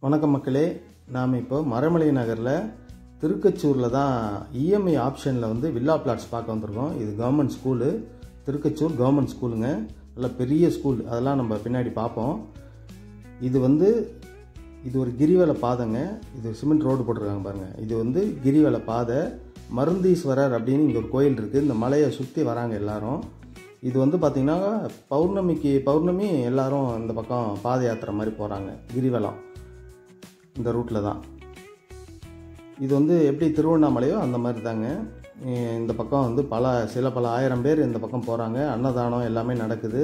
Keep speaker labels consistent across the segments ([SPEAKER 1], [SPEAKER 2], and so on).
[SPEAKER 1] வணக்கம் மக்களே, நாம் இப்போ மறைமலை நகரில் திருக்கச்சூரில் தான் இஎம்ஐ ஆப்ஷனில் வந்து வில்லா பிளாட்ஸ் பார்க்க வந்திருக்கோம். இது கவர்மெண்ட் ஸ்கூலு, திருக்கச்சூர் கவர்மெண்ட் ஸ்கூலுங்க. நல்ல பெரிய ஸ்கூல், அதெல்லாம் நம்ம பின்னாடி பார்ப்போம். இது ஒரு கிரிவல பாதைங்க. இது சிமெண்ட் ரோடு போட்டிருக்காங்க பாருங்கள். இது வந்து கிரிவல பாதை. மருந்தீஸ்வரர் அப்படின்னு இங்கே ஒரு கோயில் இருக்குது. இந்த மலையை சுற்றி வராங்க எல்லாரும். இது வந்து பார்த்திங்கன்னா பௌர்ணமி எல்லாரும் இந்த பக்கம் பாத யாத்திரை மாதிரி போகிறாங்க. கிரிவலம் இந்த ரூட்டில் தான். இது வந்து எப்படி திருவண்ணாமலையோ அந்த மாதிரி தாங்க. இந்த பக்கம் வந்து பல ஆயிரம் பேர் இந்த பக்கம் போகிறாங்க. அன்னதானம் எல்லாமே நடக்குது.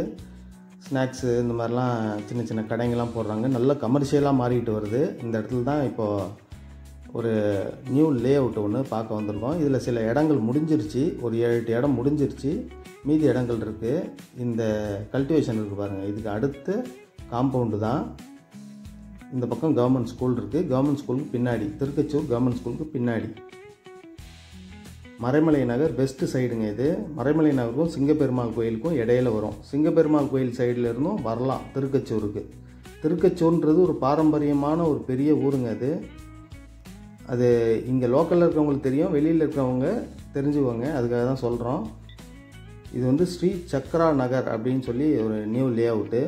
[SPEAKER 1] ஸ்நாக்ஸு இந்த மாதிரிலாம் சின்ன சின்ன கடைங்கள்லாம் போடுறாங்க. நல்ல கமர்ஷியலாக மாறிட்டு வருது. இந்த இடத்துல தான் இப்போது ஒரு நியூ லே அவுட் ஒன்று பார்க்க வந்திருக்கோம். இதில் சில இடங்கள் முடிஞ்சிருச்சு, ஒரு 7-8 இடம் முடிஞ்சிருச்சு. மீதி இடங்கள் இருக்குது. இந்த கல்டிவேஷன் இருக்குது பாருங்கள். இதுக்கு அடுத்து காம்பவுண்டு தான். இந்த பக்கம் கவர்மெண்ட் ஸ்கூல் இருக்குது. கவர்மெண்ட் ஸ்கூலுக்கு பின்னாடி, திருக்கச்சூர் கவர்மெண்ட் ஸ்கூலுக்கு பின்னாடி மறைமலை நகர் வெஸ்ட் சைடுங்க. இது மறைமலை நகருக்கும் சிங்கப்பெருமாள் கோயிலுக்கும் இடையில வரும். சிங்கப்பெருமாள் கோயில் சைடில் இருந்தும் வரலாம் திருக்கச்சூருக்கு. திருக்கச்சூர்ன்றது ஒரு பாரம்பரியமான ஒரு பெரிய ஊருங்க. அது இங்கே லோக்கலில் இருக்கிறவங்களுக்கு தெரியும், வெளியில் இருக்கிறவங்க தெரிஞ்சுக்குவாங்க. அதுக்காக தான் சொல்கிறோம். இது வந்து ஸ்ரீ சக்ரா நகர் அப்படின்னு சொல்லி ஒரு நியூ லே அவுட்டு.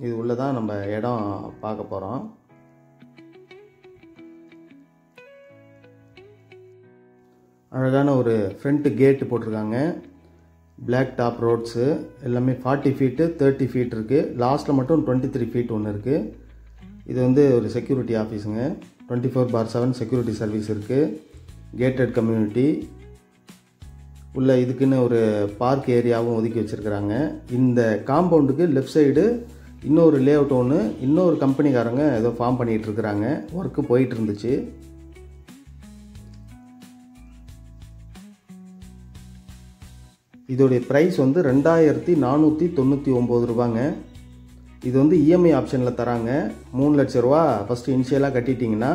[SPEAKER 1] இது உள்ளே தான் நம்ம இடம் பார்க்க போகிறோம். அழகான ஒரு ஃப்ரண்ட் கேட்டு போட்டிருக்காங்க. பிளாக் டாப் ரோட்ஸு எல்லாமே 40 ஃபீட்டு 30 ஃபீட் இருக்குது. லாஸ்ட்டில் மட்டும் 23 ஃபீட் ஒன்று இருக்குது. இது வந்து ஒரு செக்யூரிட்டி ஆஃபீஸுங்க. 24/7 செக்யூரிட்டி சர்வீஸ் இருக்குது. கேட்டட் கம்யூனிட்டி உள்ள இதுக்குன்னு ஒரு பார்க் ஏரியாவும் ஒதுக்கி வச்சுருக்கிறாங்க. இந்த காம்பவுண்டுக்கு லெஃப்ட் சைடு இன்னொரு லே அவுட் ஒன்று, இன்னொரு கம்பெனிக்காரங்க ஏதோ ஃபார்ம் பண்ணிகிட்ருக்குறாங்க. ஒர்க்கு போயிட்டு இருந்துச்சு. இதோடைய ப்ரைஸ் வந்து 2499 ரூபாங்க. இது வந்து இஎம்ஐ ஆப்ஷனில் தராங்க. 3 லட்ச ரூபா ஃபஸ்ட்டு இனிஷியலாக கட்டிட்டிங்கன்னா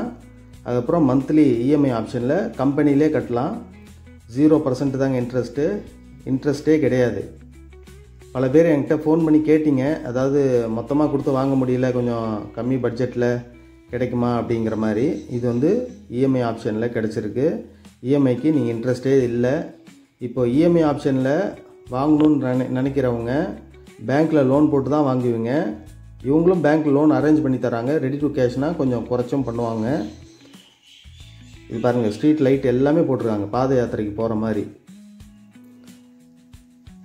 [SPEAKER 1] அதுக்கப்புறம் மந்த்லி இஎம்ஐ ஆப்ஷனில் கம்பெனிலே கட்டலாம். 0% தாங்க இன்ட்ரெஸ்ட்டே கிடையாது. பல பேர் என்கிட்ட ஃபோன் பண்ணி கேட்டிங்க, அதாவது மொத்தமாக கொடுத்து வாங்க முடியல, கொஞ்சம் கம்மி பட்ஜெட்டில் கிடைக்குமா அப்படிங்கிற மாதிரி. இது வந்து இஎம்ஐ ஆப்ஷனில் கிடச்சிருக்கு. இஎம்ஐக்கு நீங்கள் இன்ட்ரெஸ்ட்டே இல்லை. இப்போ இஎம்ஐ ஆப்ஷனில் வாங்கணுன்னு நினைக்கிறவங்க பேங்க்கில் லோன் போட்டு தான் வாங்குவீங்க. இவங்களும் பேங்க்கில் லோன் அரேஞ்ச் பண்ணி தராங்க. ரெடி டு கேஷ்னால் கொஞ்சம் குறைச்சும் பண்ணுவாங்க. இது பாருங்கள், ஸ்ட்ரீட் லைட் எல்லாமே போட்டிருக்காங்க பாத யாத்திரைக்கு போகிற மாதிரி.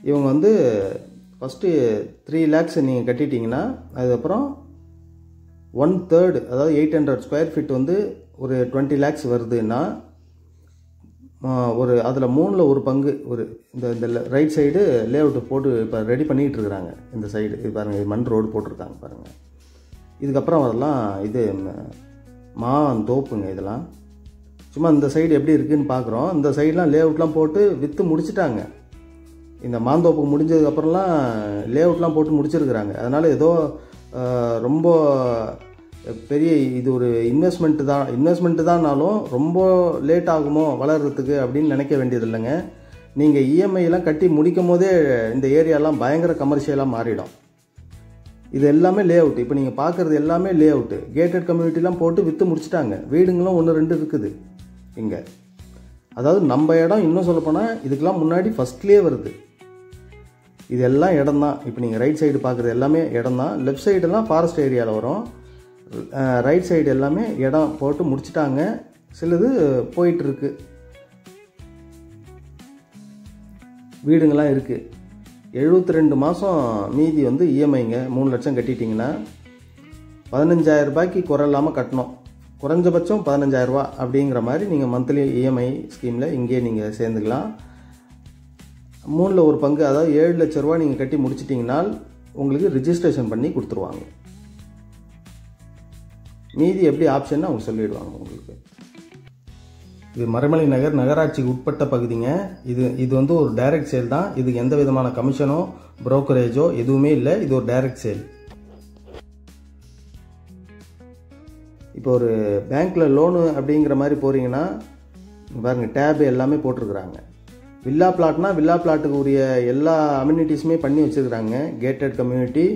[SPEAKER 1] இவங்க வந்து ஃபஸ்ட்டு 3 lakhs நீங்கள் கட்டிட்டிங்கன்னா அதுக்கப்புறம் 1/3, அதாவது 800 ஸ்கொயர் ஃபீட் வந்து ஒரு 20 lakhs வருதுன்னா ஒரு அதில் 3ல் 1 பங்கு ஒரு இந்த ரைட் சைடு லே அவுட்டு போட்டு இப்போ ரெடி பண்ணிகிட்டு இருக்கிறாங்க. இந்த சைடு இது பாருங்கள், இது மண் ரோடு போட்டிருக்காங்க பாருங்கள். இதுக்கப்புறம் அதெல்லாம் இது தோப்புங்க. இதெல்லாம் சும்மா இந்த சைடு எப்படி இருக்குதுன்னு பார்க்குறோம். இந்த சைடெலாம் லே அவுட்லாம் போட்டு விற்று முடிச்சிட்டாங்க. இந்த மாந்தோப்பு முடிஞ்சதுக்கப்புறம்லாம் லே அவுட்லாம் போட்டு முடிச்சிருக்கிறாங்க. அதனால் ஏதோ ரொம்ப பெரிய இது ஒரு இன்வெஸ்ட்மெண்ட்டு தான்னாலும் ரொம்ப லேட் ஆகுமோ வளர்கிறதுக்கு அப்படின்னு நினைக்க வேண்டியது இல்லைங்க. நீங்கள் இஎம்ஐலாம் கட்டி முடிக்கும் போதே இந்த ஏரியாலாம் பயங்கர கமர்ஷியலாக மாறிடும். இது எல்லாமே லே அவுட்டு. இப்போ நீங்கள் பார்க்குறது எல்லாமே லே அவுட்டு. கேட்டட் கம்யூனிட்டிலாம் போட்டு விற்று முடிச்சிட்டாங்க. வீடுங்களும் 1-2 இருக்குது இங்கே. அதாவது நம்ம இடம் இன்னும் சொல்லப்போனால் இதுக்கெல்லாம் முன்னாடி ஃபஸ்ட்லேயே வருது. இதெல்லாம் இடம் தான். இப்போ நீங்கள் ரைட் சைடு பார்க்குறது எல்லாமே இடம் தான். லெஃப்ட் சைடெல்லாம் ஃபாரஸ்ட் ஏரியாவில் வரும். ரைட் சைடு எல்லாமே இடம் போட்டு முடிச்சிட்டாங்க. சிலது போயிட்டுருக்கு. வீடுங்கள்லாம் இருக்குது. 72 மாதம் மீதி வந்து இஎம்ஐங்க. 3 லட்சம் கட்டிட்டிங்கன்னா 15,000 ரூபாய்க்கு குறை இல்லாமல் கட்டணும். குறைஞ்சபட்சம் 15,000 ரூபா அப்படிங்கிற மாதிரி நீங்கள் மந்த்லி இஎம்ஐ ஸ்கீமில் இங்கேயே நீங்கள் சேர்ந்துக்கலாம். 3ல் 1 பங்கு, அதாவது 7 லட்ச ரூபா நீங்கள் கட்டி முடிச்சிட்டிங்கன்னா உங்களுக்கு ரிஜிஸ்ட்ரேஷன் பண்ணி கொடுத்துருவாங்க. மீதி எப்படி ஆப்ஷன் அவங்க சொல்லிடுவாங்க உங்களுக்கு. இது மறைமலை நகர் நகராட்சிக்கு உட்பட்ட பகுதிங்க. இது வந்து ஒரு டைரக்ட் சேல் தான். இதுக்கு எந்த விதமான கமிஷனோ புரோக்கரேஜோ எதுவுமே இல்லை. இது ஒரு டைரக்ட் சேல். இப்போ ஒரு பேங்க்கில் லோனு அப்படிங்கிற மாதிரி போகிறீங்கன்னா பாருங்கள், டேபு எல்லாமே போட்டிருக்கிறாங்க. வில்லா பிளாட்னா வில்லா பிளாட்டுக்கு உரிய எல்லா அம்யூனிட்டிஸுமே பண்ணி வச்சுருக்கிறாங்க. கேட்டட் கம்யூனிட்டி,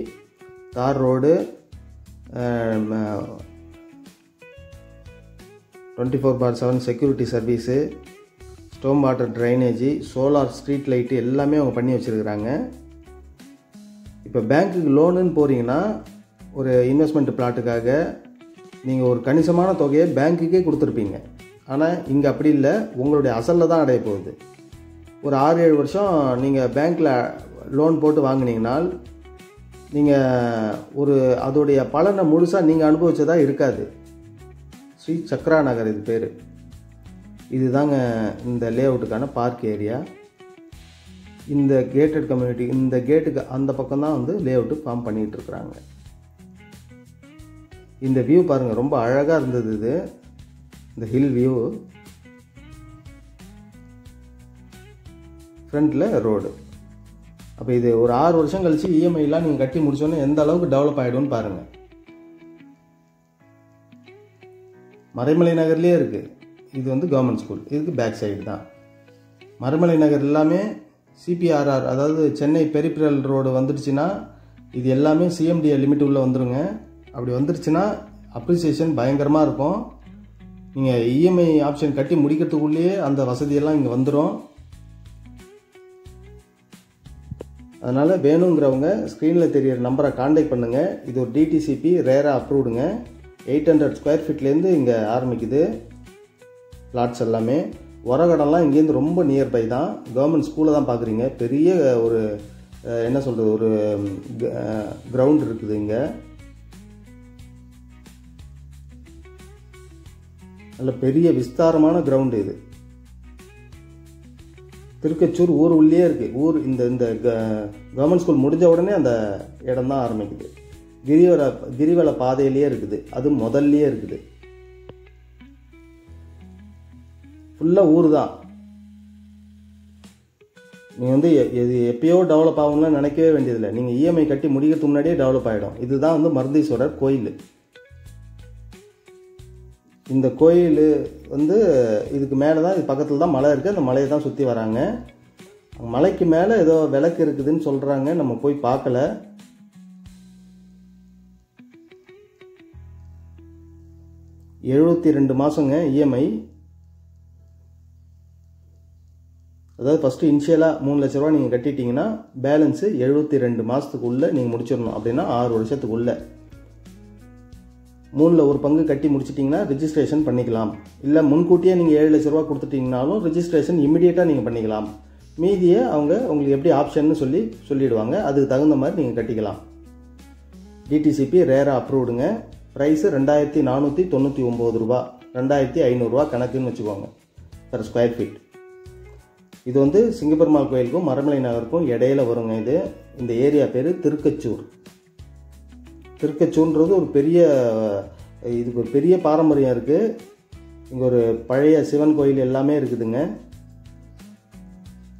[SPEAKER 1] தார் road, 24/7 security service, storm water drainage, solar street light எல்லாமே அவங்க பண்ணி வச்சுருக்குறாங்க. இப்போ பேங்க்குக்கு லோனுன்னு போகிறீங்கன்னா ஒரு இன்வெஸ்ட்மெண்ட் பிளாட்டுக்காக நீங்கள் ஒரு கணிசமான தொகையை பேங்க்குக்கே கொடுத்துருப்பீங்க. ஆனால் இங்கே அப்படி இல்லை, உங்களுடைய அசலில் தான் அடைய போகுது. ஒரு 6-7 வருஷம் நீங்கள் பேங்க்கில் லோன் போட்டு வாங்கினீங்கனால் நீங்கள் அதோடைய பலனை முழுசாக நீங்கள் அனுபவிச்சதாக இருக்காது. ஸ்ரீ சக்ரா நகர் இது பேர். இது தாங்க இந்த லே அவுட்டுக்கான பார்க் ஏரியா. இந்த கேட்டட் கம்யூனிட்டி, இந்த கேட்டுக்கு அந்த பக்கம் தான் வந்து லே அவுட்டு ஃபார்ம் பண்ணிகிட்டு இருக்கிறாங்க. இந்த வியூ பாருங்கள், ரொம்ப அழகாக இருந்தது. இது இந்த ஹில் வியூ, ஃப்ரண்ட்டில் ரோடு. அப்போ இது ஒரு 6 வருஷம் கழிச்சு இஎம்ஐலாம் நீங்கள் கட்டி முடிச்சோன்னே எந்த அளவுக்கு டெவலப் ஆகிடும்னு பாருங்கள். மறைமலை நகர்லேயே இருக்குது. இது வந்து கவர்மெண்ட் ஸ்கூல், இதுக்கு பேக் சைடு தான். மறைமலை நகர் எல்லாமே சிபிஆர்ஆர், அதாவது சென்னை பெரிபிரல் ரோடு வந்துடுச்சுன்னா இது எல்லாமே சிஎம்டிஏ லிமிட் உள்ளே வந்துடுங்க. அப்படி வந்துருச்சுன்னா அப்ரிசியேஷன் பயங்கரமாக இருக்கும். நீங்கள் இஎம்ஐ ஆப்ஷன் கட்டி முடிக்கிறதுக்குள்ளேயே அந்த வசதியெல்லாம் இங்கே வந்துடும். அதனால் வேணுங்கிறவங்க ஸ்க்ரீனில் தெரியிற நம்பரை காண்டாக்ட் பண்ணுங்கள். இது ஒரு டிடிசிபி ரேரா அப்ரூவ்டுங்க. 800 ஸ்கொயர் ஃபீட்லேருந்து இங்கே ஆரம்பிக்குது பிளாட்ஸ் எல்லாமே. உரகடம்லாம் இங்கேருந்து ரொம்ப நியர்பை தான். கவர்மெண்ட் ஸ்கூலில் தான் பார்க்குறீங்க. பெரிய ஒரு என்ன சொல்கிறது, ஒரு கிரவுண்ட் இருக்குது இங்கே. நல்ல பெரிய விஸ்தாரமான கிரவுண்டு இது. திருக்கச்சூர் ஊர் உள்ளே இருக்குது. ஊர் இந்த கவர்மெண்ட் ஸ்கூல் முடிஞ்ச உடனே அந்த இடம் தான் ஆரம்பிக்குது. கிரிவல பாதையிலேயே இருக்குது. அது முதல்லையே இருக்குது. ஃபுல்லாக ஊர் தான். நீங்கள் வந்து இது எப்பயோ டெவலப் ஆகும்லாம் நினைக்கவே வேண்டியதில்லை. நீங்கள் இஎம்ஐ கட்டி முடிக்கிறதுக்கு முன்னாடியே டெவலப் ஆகிடும். இதுதான் வந்து மருந்தீஸ்வரர் கோயில். இந்த கோயில் வந்து இதுக்கு மேலே தான், இது பக்கத்தில் தான் மலை இருக்குது. அந்த மலையை தான் சுற்றி வராங்க. மலைக்கு மேலே ஏதோ விளக்கு இருக்குதுன்னு சொல்கிறாங்க. நம்ம போய் பார்க்கல. $72 மாதங்க இஎம்ஐ. அதாவது ஃபஸ்ட்டு இனிஷியலாக 3 லட்ச ரூபா நீங்கள் கட்டிட்டீங்கன்னா பேலன்ஸு 72 மாதத்துக்குள்ளே நீங்கள் முடிச்சிடணும். அப்படின்னா 6 வருஷத்துக்குள்ளே 3ல் ஒரு பங்கு கட்டி முடிச்சிட்டிங்கன்னா ரிஜிஸ்ட்ரேஷன் பண்ணிக்கலாம். இல்லை முன்கூட்டியே நீங்கள் 7 லட்ச ரூபா கொடுத்துட்டிங்கனாலும் ரிஜிஸ்ட்ரேஷன் இமிடியேட்டாக நீங்கள் பண்ணிக்கலாம். மீதியை அவங்க உங்களுக்கு எப்படி ஆப்ஷன்னு சொல்லிடுவாங்க. அதுக்கு தகுந்த மாதிரி நீங்கள் கட்டிக்கலாம். டிடிசிபி ரேரா அப்ரூவ்டுங்க. ப்ரைஸு 2499 ரூபா, 2500 ரூபா கணக்குன்னு வச்சுக்கோங்க பர் ஸ்கொயர் ஃபீட். இது வந்து சிங்கப்பெருமாள் கோயிலுக்கும் மறைமலை நகருக்கும் இடையில வருங்க. இந்த ஏரியா பேர் திருக்கச்சூர். திருக்கச்சூர்ன்றது இதுக்கு ஒரு பெரிய பாரம்பரியம் இருக்குது. இங்கே ஒரு பழைய சிவன் கோயில் எல்லாமே இருக்குதுங்க.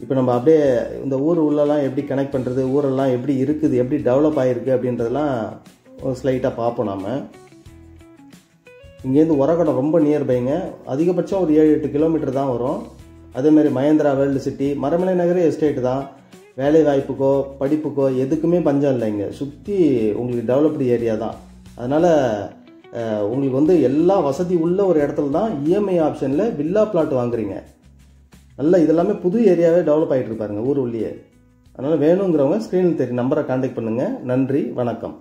[SPEAKER 1] இப்போ நம்ம அப்படியே இந்த ஊர் உள்ளெல்லாம் எப்படி கனெக்ட் பண்ணுறது, ஊரெல்லாம் எப்படி இருக்குது, எப்படி டெவலப் ஆகிருக்கு அப்படின்றதெல்லாம் ஸ்லைட்டாக பார்ப்போம். நாம் இங்கேருந்து உரகடம் ரொம்ப நியர்பைங்க. அதிகபட்சம் ஒரு 7-8 கிலோமீட்டர் தான் வரும். அதேமாதிரி மகேந்திரா வேர்ல்டு சிட்டி, மறைமலை நகரே எஸ்டேட்டு தான். வேலை வாய்ப்புக்கோ படிப்புக்கோ எதுக்குமே பஞ்சம் இல்லை. இங்கே சுற்றி உங்களுக்கு டெவலப்டு ஏரியா தான். அதனால் உங்களுக்கு வந்து எல்லா வசதி உள்ள ஒரு இடத்துல தான் இஎம்ஐ ஆப்ஷனில் வில்லா பிளாட் வாங்குறீங்க. நல்லா இதெல்லாமே புது ஏரியாவே டெவலப் ஆகிட்டு இருப்பாருங்க ஊர் உள்ளே. அதனால் வேணுங்கிறவங்க ஸ்க்ரீனில் தெரியும் நம்பரை காண்டாக்ட் பண்ணுங்கள். நன்றி, வணக்கம்.